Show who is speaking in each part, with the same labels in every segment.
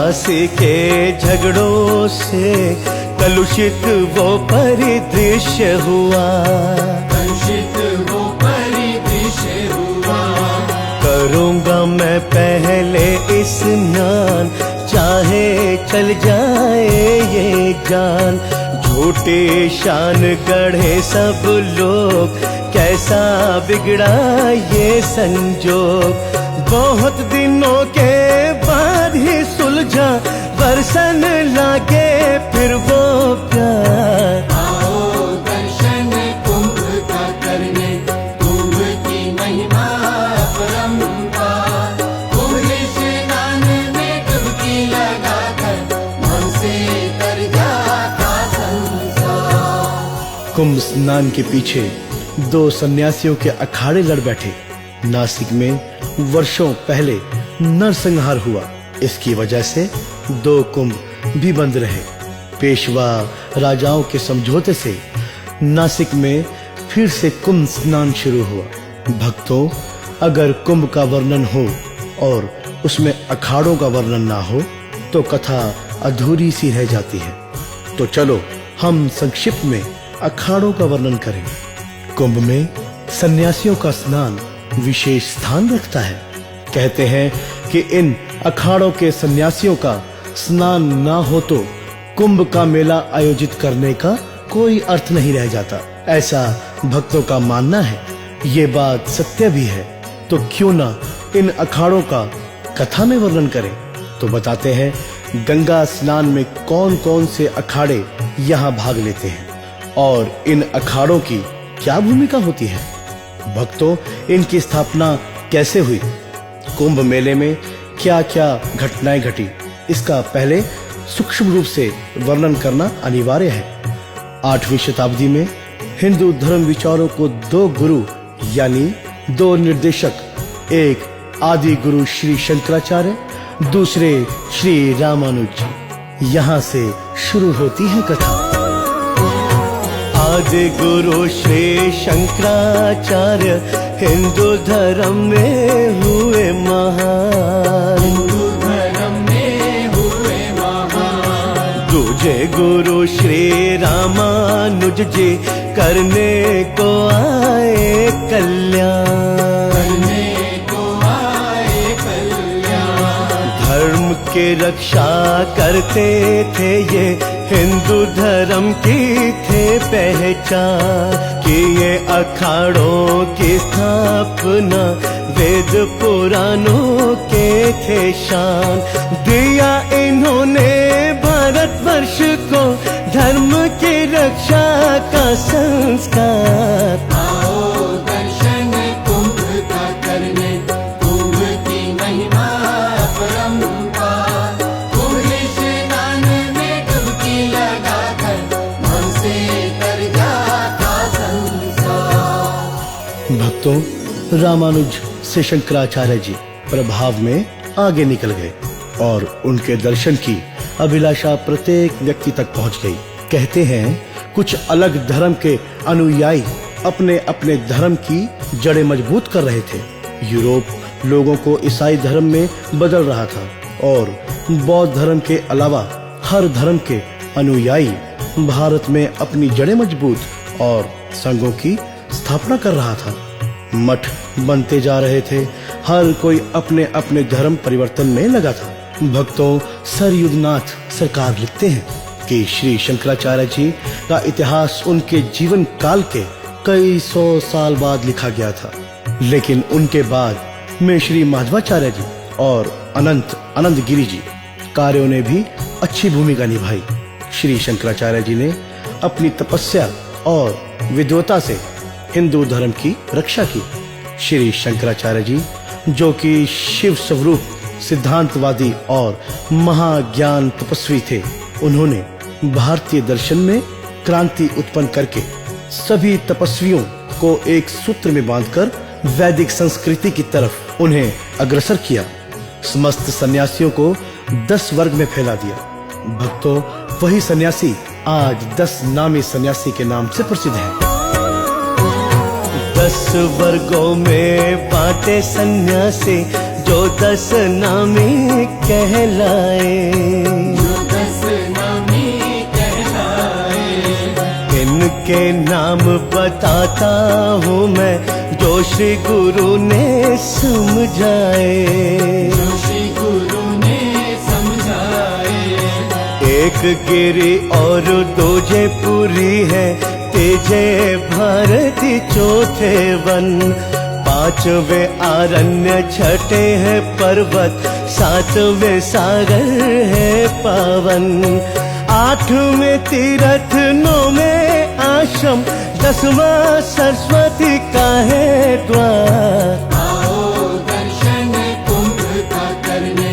Speaker 1: दासी के झगड़ों से कलुषित वो परिदृश्य हुआ,
Speaker 2: कलुषित वो परिदृश्य हुआ।
Speaker 1: करूँगा मैं पहले स्नान, चाहे चल जाए ये जान। झूठे शान गढ़े सब लोग, कैसा बिगड़ा ये संजोग। बहुत दिनों के बाद ही सुलझा, बरसन लागे फिर वो प्यार।
Speaker 2: आओ दर्शन कुंभ का करने, कुंभ की महिमा अपरंपार। कुंभ स्नान में डुबकी लगाकर मन से तर जाता संसार।
Speaker 3: कुंभ स्नान के पीछे दो सन्यासियों के अखाड़े लड़ बैठे। नासिक में वर्षों पहले नरसंहार हुआ, इसकी वजह से दो कुंभ भी बंद रहे। पेशवा राजाओं के समझौते से नासिक में फिर से कुंभ स्नान शुरू हुआ। भक्तों, अगर कुंभ का वर्णन हो और उसमें अखाड़ों का वर्णन ना हो तो कथा अधूरी सी रह जाती है। तो चलो हम संक्षिप्त में अखाड़ों का वर्णन करें। कुंभ में सन्यासियों का स्नान विशेष स्थान रखता है। कहते हैं कि इन अखाड़ों के सन्यासियों का स्नान ना हो तो कुंभ का मेला आयोजित करने का कोई अर्थ नहीं रह जाता, ऐसा भक्तों का मानना है। ये बात सत्य भी है, तो क्यों ना इन अखाड़ों का कथा में वर्णन करें। तो बताते हैं गंगा स्नान में कौन कौन से अखाड़े यहाँ भाग लेते हैं और इन अखाड़ों की क्या भूमिका होती है। भक्तों, इनकी स्थापना कैसे हुई, कुंभ मेले में क्या क्या घटनाएं घटी, इसका पहले सूक्ष्म रूप से वर्णन करना अनिवार्य है। 8वीं शताब्दी में हिंदू धर्म विचारों को दो गुरु यानी दो निर्देशक, एक आदि गुरु श्री शंकराचार्य, दूसरे श्री रामानुज जी, यहाँ से शुरू होती है कथा।
Speaker 1: आदि गुरु श्री शंकराचार्य हिंदू धर्म में हुए महान,
Speaker 2: हिंदू धर्म में हुए महान।
Speaker 1: दूजे गुरु श्री रामानुज जी करने को आए कल्याण,
Speaker 2: करने को आए कल्याण।
Speaker 1: धर्म के रक्षा करते थे ये, हिंदू धर्म की थे पहचान। कि ये अखाड़ों की स्थापना वेद पुराणों के थे शान। दिया इन्होंने भारतवर्ष को धर्म की रक्षा का संस्कार।
Speaker 2: आओ दर्शन कुंभ का करने, कुंभ की महिमा अपरंपार। कुंभ स्नान में डुबकी लगाकर मन से तर जाता संसार।
Speaker 3: भक्तों, रामानुज से शंकराचार्य जी प्रभाव में आगे निकल गए और उनके दर्शन की अभिलाषा प्रत्येक व्यक्ति तक पहुंच गई। कहते हैं कुछ अलग धर्म के अनुयायी अपने अपने धर्म की जड़ें मजबूत कर रहे थे। यूरोप लोगों को ईसाई धर्म में बदल रहा था और बौद्ध धर्म के अलावा हर धर्म के अनुयायी भारत में अपनी जड़ें मजबूत और संघों की स्थापना कर रहा था। मठ बनते जा रहे थे, हर कोई अपने अपने धर्म परिवर्तन में लगा था। भक्तों, सर युद्धनाथ सरकार लिखते हैं कि श्री शंकराचार्य जी का इतिहास उनके जीवन काल के कई सौ साल बाद लिखा गया था, लेकिन उनके बाद में श्री माधवाचार्य जी और अनंत गिरी जी कार्यों ने भी अच्छी भूमिका निभाई। श्री शंकराचार्य जी ने अपनी तपस्या और विद्वता से हिंदू धर्म की रक्षा की। श्री शंकराचार्य जी जो कि शिव स्वरूप सिद्धांतवादी और महाज्ञान तपस्वी थे, उन्होंने भारतीय दर्शन में क्रांति उत्पन्न करके सभी तपस्वियों को एक सूत्र में बांधकर वैदिक संस्कृति की तरफ उन्हें अग्रसर किया। समस्त सन्यासियों को 10 वर्ग में फैला दिया। भक्तों, वही सन्यासी आज 10 नामी सन्यासी के नाम से प्रसिद्ध है।
Speaker 1: 10 वर्गों में बांटे सन्यासी, जो 10 नामी कहलाए।
Speaker 2: जो 10 नामी कहलाए।
Speaker 1: इनके नाम बताता हूँ मैं, जो श्री गुरु ने समझाए।
Speaker 2: जो श्री गुरु ने समझाए।
Speaker 1: एक गिरी और दूजे पुरी है, तीजे भारती चौथे वन। पांचवें आरण्य, छठे है पर्वत, सातवें सागर है पावन। आठवें तीर्थ, नौवें आश्रम, 10वां सरस्वती का है द्वार।
Speaker 2: आओ दर्शन कुंभ का करने,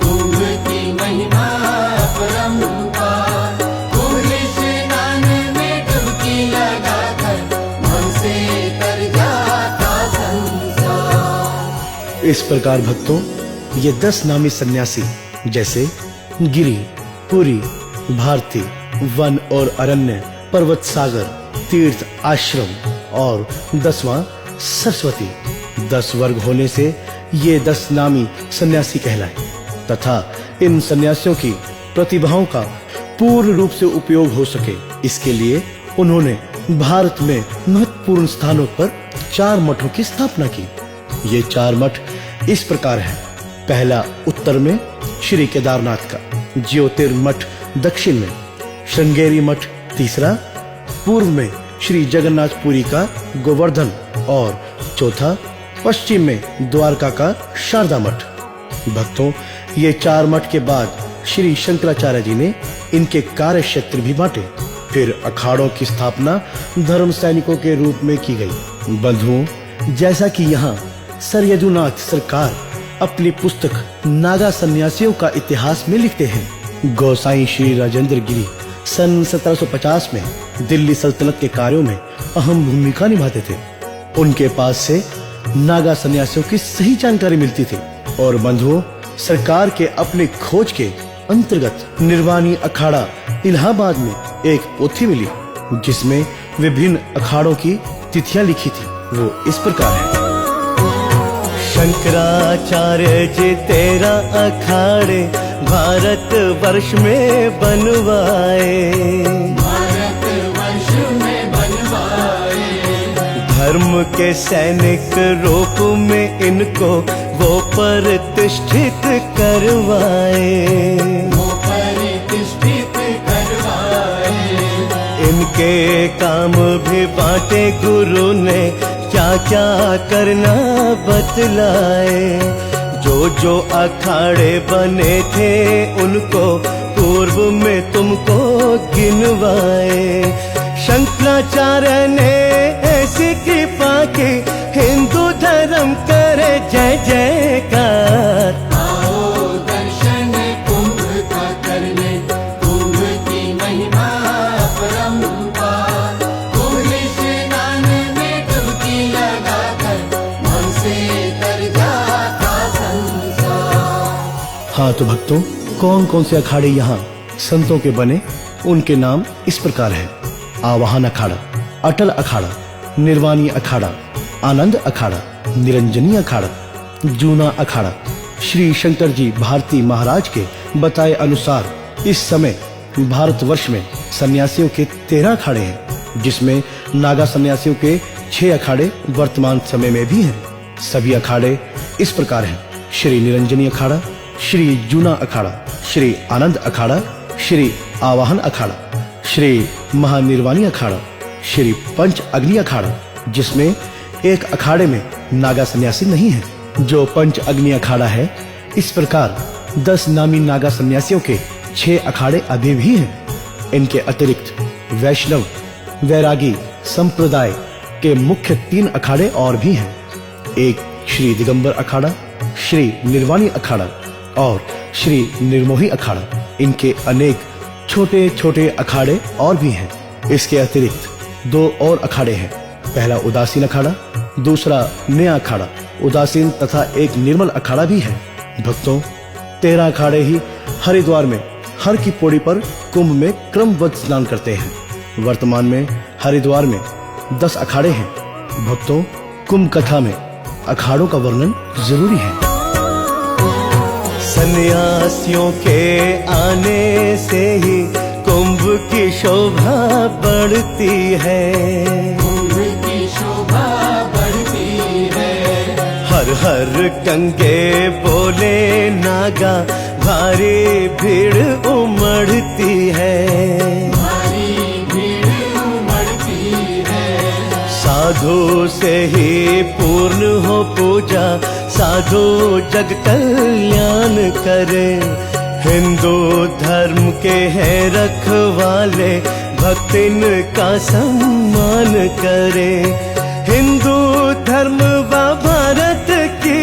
Speaker 2: कुंभ की महिमा अपरंपार। कुंभ स्नान में डुबकी लगाकर मन से तर जाता संसार।
Speaker 3: इस प्रकार भक्तों, ये 10 नामी सन्यासी जैसे गिरी, पुरी, भारती, वन और अरण्य, पर्वत, सागर, तीर्थ, आश्रम और 10वां सरस्वती, 10 वर्ग होने से ये 10 नामी सन्यासी कहलाए तथा इन सन्यासियों की प्रतिभाओं का पूर्ण रूप से उपयोग हो सके, इसके लिए उन्होंने भारत में महत्वपूर्ण स्थानों पर 4 मठों की स्थापना की। ये 4 मठ इस प्रकार हैं। पहला उत्तर में श्री केदारनाथ का, ज्योतिर्मठ दक्षिण में, श्रृंगेरी मठ तीसरा, पूर्व में श्री जगन्नाथपुरी का गोवर्धन और चौथा पश्चिम में द्वारका का शारदा मठ। भक्तों, ये 4 मठ के बाद श्री शंकराचार्य जी ने इनके कार्य क्षेत्र भी बांटे। फिर अखाड़ों की स्थापना धर्म सैनिकों के रूप में की गई। बंधुओं, जैसा कि यहाँ सर यदुनाथ सरकार अपनी पुस्तक नागा सन्यासियों का इतिहास में लिखते हैं, गोसाई श्री राजेंद्र गिरी सन 1750 में दिल्ली सल्तनत के कार्यों में अहम भूमिका निभाते थे। उनके पास से नागा सन्यासियों की सही जानकारी मिलती थी और बंधुओं, सरकार के अपने खोज के अंतर्गत निर्वाणी अखाड़ा इलाहाबाद में एक पोथी मिली जिसमें विभिन्न अखाड़ों की तिथियां लिखी थी। वो इस प्रकार है।
Speaker 1: शंकराचार्य जी 13 अखाड़े भारत वर्ष में बनवाए।
Speaker 2: भारत वर्ष में बनवाए।
Speaker 1: धर्म के सैनिक रूप में इनको वो प्रतिष्ठित करवाए।
Speaker 2: वो प्रतिष्ठित करवाए।
Speaker 1: इनके काम भी बांटे गुरु ने, क्या क्या करना बतलाए। जो जो अखाड़े बने थे उनको पूर्व में तुमको गिनवाए। शंकराचार्य ने ऐसी कृपा की, हिंदू धर्म करे जय जयकार।
Speaker 2: आओ दर्शन कुंभ का करने, कुंभ की महिमा अपरंपार। कुंभ स्नान में डुबकी लगाकर मन से तर जाता संसार।
Speaker 3: हाँ तो भक्तों, कौन कौन से अखाड़े यहाँ संतों के बने, उनके नाम इस प्रकार हैं। आवाहन अखाड़ा, अटल अखाड़ा, निर्वाणी अखाड़ा, आनंद अखाड़ा, निरंजनी अखाड़ा, जूना अखाड़ा। श्री शंकर जी भारती महाराज के बताए अनुसार इस समय भारतवर्ष में सन्यासियों के 13 अखाड़े हैं, जिसमें नागा सन्यासियों के 6 अखाड़े वर्तमान समय में भी हैं। सभी अखाड़े इस प्रकार हैं: श्री निरंजनी अखाड़ा, श्री जूना अखाड़ा, श्री आनंद अखाड़ा, श्री आवाहन अखाड़ा, श्री महानिर्वाणी अखाड़ा, श्री पंच अग्नि अखाड़ा, जिसमें एक अखाड़े में नागा सन्यासी नहीं है, जो पंच अग्नि अखाड़ा है। इस प्रकार 10 नामी नागा सन्यासियों के 6 अखाड़े अभी भी हैं। इनके अतिरिक्त वैष्णव वैरागी संप्रदाय के मुख्य 3 अखाड़े और भी हैं। एक श्री दिगंबर अखाड़ा, श्री निर्वाणी अखाड़ा और श्री निर्मोही अखाड़ा। इनके अनेक छोटे छोटे अखाड़े और भी हैं। इसके अतिरिक्त 2 और अखाड़े हैं। पहला उदासीन अखाड़ा, दूसरा नया अखाड़ा उदासीन तथा एक निर्मल अखाड़ा भी है। भक्तों, 13 अखाड़े ही हरिद्वार में हर की पौड़ी पर कुंभ में क्रमबद्ध स्नान करते हैं। वर्तमान में हरिद्वार में 10 अखाड़े हैं। भक्तों, कुंभ कथा में अखाड़ों का वर्णन जरूरी है।
Speaker 1: सन्यासियों के आने से ही कुंभ की शोभा बढ़ती है।
Speaker 2: कुंभ की शोभा बढ़ती है।
Speaker 1: हर हर गंगे बोले नागा, भारी भीड़ उमड़ती है।
Speaker 2: भारी भीड़ उमड़ती है।
Speaker 1: साधु से ही पूर्ण हो पूजा, साधु जग कल्याण करे। हिंदू धर्म के हैं रखवाले, भक्तिन का सम्मान करे। हिंदू धर्म व भारत की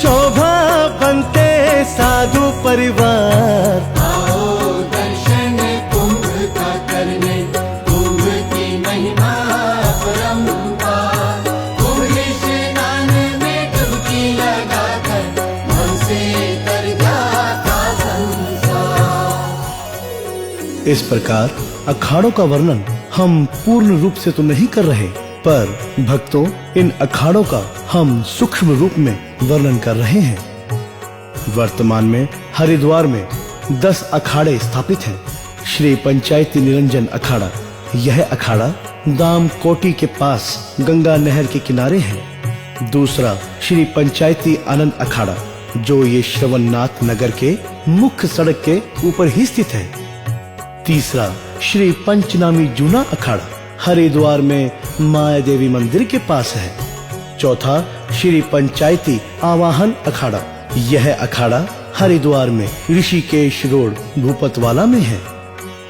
Speaker 1: शोभा बनते साधु परिवार।
Speaker 2: आओ दर्शन कुंभ का करने, कुंभ की महिमा अपरंपार। कुंभ स्नान में डुबकी लगाकर मन से तर जाता संसार।
Speaker 3: इस प्रकार अखाड़ों का वर्णन हम पूर्ण रूप से तो नहीं कर रहे, पर भक्तों इन अखाड़ों का हम सूक्ष्म रूप में वर्णन कर रहे हैं। वर्तमान में हरिद्वार में 10 अखाड़े स्थापित हैं। श्री पंचायती निरंजन अखाड़ा, यह अखाड़ा दाम कोटी के पास गंगा नहर के किनारे है। दूसरा श्री पंचायती आनंद अखाड़ा, जो ये श्रवणनाथ नगर के मुख्य सड़क के ऊपर ही स्थित है। तीसरा श्री पंचनामी जूना अखाड़ा, हरिद्वार में माया देवी मंदिर के पास है। चौथा श्री पंचायती आवाहन अखाड़ा, यह अखाड़ा हरिद्वार में ऋषिकेश रोड भूपतवाला में है।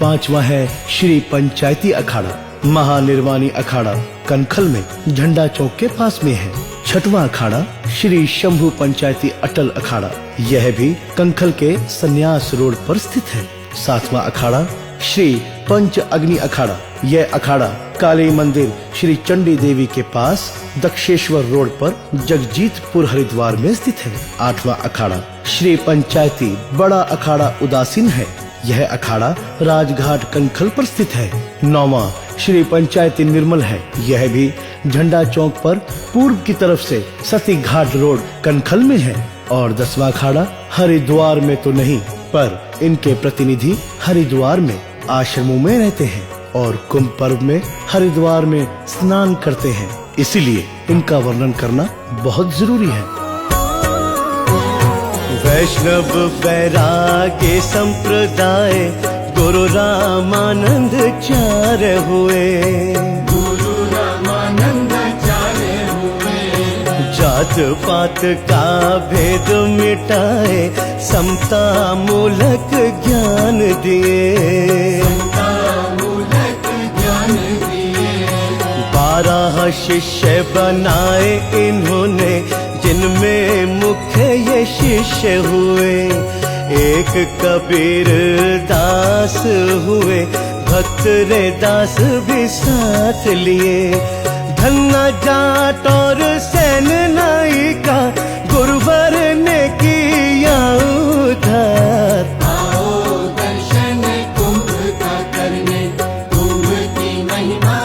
Speaker 3: पांचवा है श्री पंचायती अखाड़ा, महानिर्वाणी अखाड़ा कनखल में झंडा चौक के पास में है। छठवां अखाड़ा श्री शंभू पंचायती अटल अखाड़ा, यह भी कनखल के संन्यास रोड पर स्थित है। सातवां अखाड़ा श्री पंच अग्नि अखाड़ा, यह अखाड़ा काली मंदिर श्री चंडी देवी के पास दक्षेश्वर रोड पर जगजीतपुर हरिद्वार में स्थित है। आठवां अखाड़ा श्री पंचायती बड़ा अखाड़ा उदासीन है, यह अखाड़ा राजघाट कनखल पर स्थित है। नौवां श्री पंचायती निर्मल है, यह भी झंडा चौक पर पूर्व की तरफ से सती घाट रोड कनखल में है। और 10वां अखाड़ा हरिद्वार में तो नहीं, पर इनके प्रतिनिधि हरिद्वार में आश्रमों में रहते हैं और कुंभ पर्व में हरिद्वार में स्नान करते हैं, इसीलिए इनका वर्णन करना बहुत जरूरी है।
Speaker 1: वैष्णव वैराग्य संप्रदाय गुरु रामानंद चार हुए।
Speaker 2: गुरु रामानंद चारे हुए।
Speaker 1: जात पात का भेद मिटाए, समता मूलक ज्ञान दिए।
Speaker 2: मूलक ज्ञान दिए।
Speaker 1: 12 शिष्य बनाए इन्होंने, जिनमें मुख्य ये शिष्य हुए। एक कबीर दास हुए, भक्त रे दास भी साथ लिए। धन्ना जाट और सैन नाई का, गुरुवर ने किया उद्धार।
Speaker 2: आओ दर्शन कुंभ का करने, कुंभ की महिमा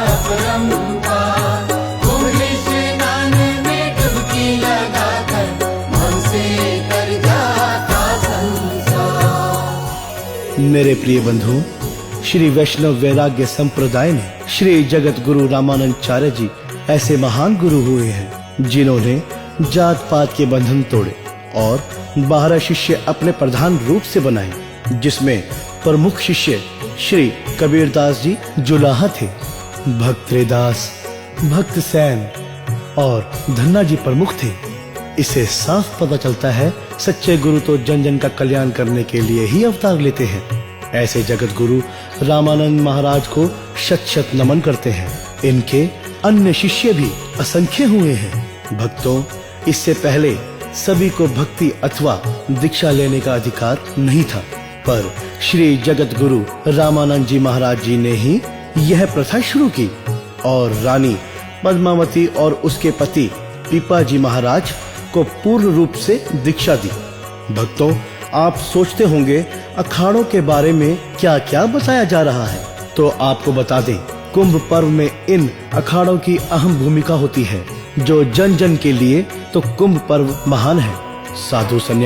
Speaker 2: अपरंपार। कुंभ स्नान में डुबकी लगाकर मन से तर जाता संसार।
Speaker 3: मेरे प्रिय बंधु, श्री वैष्णव वैराग्य संप्रदाय में श्री जगत गुरु रामानंदाचार्य जी ऐसे महान गुरु हुए हैं, जिन्होंने जात पात के बंधन तोड़े और 12 शिष्य अपने प्रधान रूप से बनाए, जिसमें प्रमुख शिष्य श्री कबीरदास जी जुलाहा थे। भक्त रेदास, भक्त सैन और धन्ना जी प्रमुख थे। इससे साफ पता चलता है सच्चे गुरु तो जन जन का कल्याण करने के लिए ही अवतार लेते हैं। ऐसे जगत गुरु रामानंद महाराज को शत शत नमन करते हैं। इनके अन्य शिष्य भी असंख्य हुए हैं। भक्तों, इससे पहले सभी को भक्ति अथवा दीक्षा लेने का अधिकार नहीं था, पर श्री जगत गुरु रामानंद जी महाराज जी ने ही यह प्रथा शुरू की और रानी पद्मावती और उसके पति पीपा जी महाराज को पूर्ण रूप से दीक्षा दी। भक्तों, आप सोचते होंगे अखाड़ों के बारे में क्या क्या बताया जा रहा है, तो आपको बता दें, कुंभ पर्व में इन अखाड़ों की अहम भूमिका होती है। जो जन जन के लिए तो कुंभ पर्व महान है। साधु संन्यासी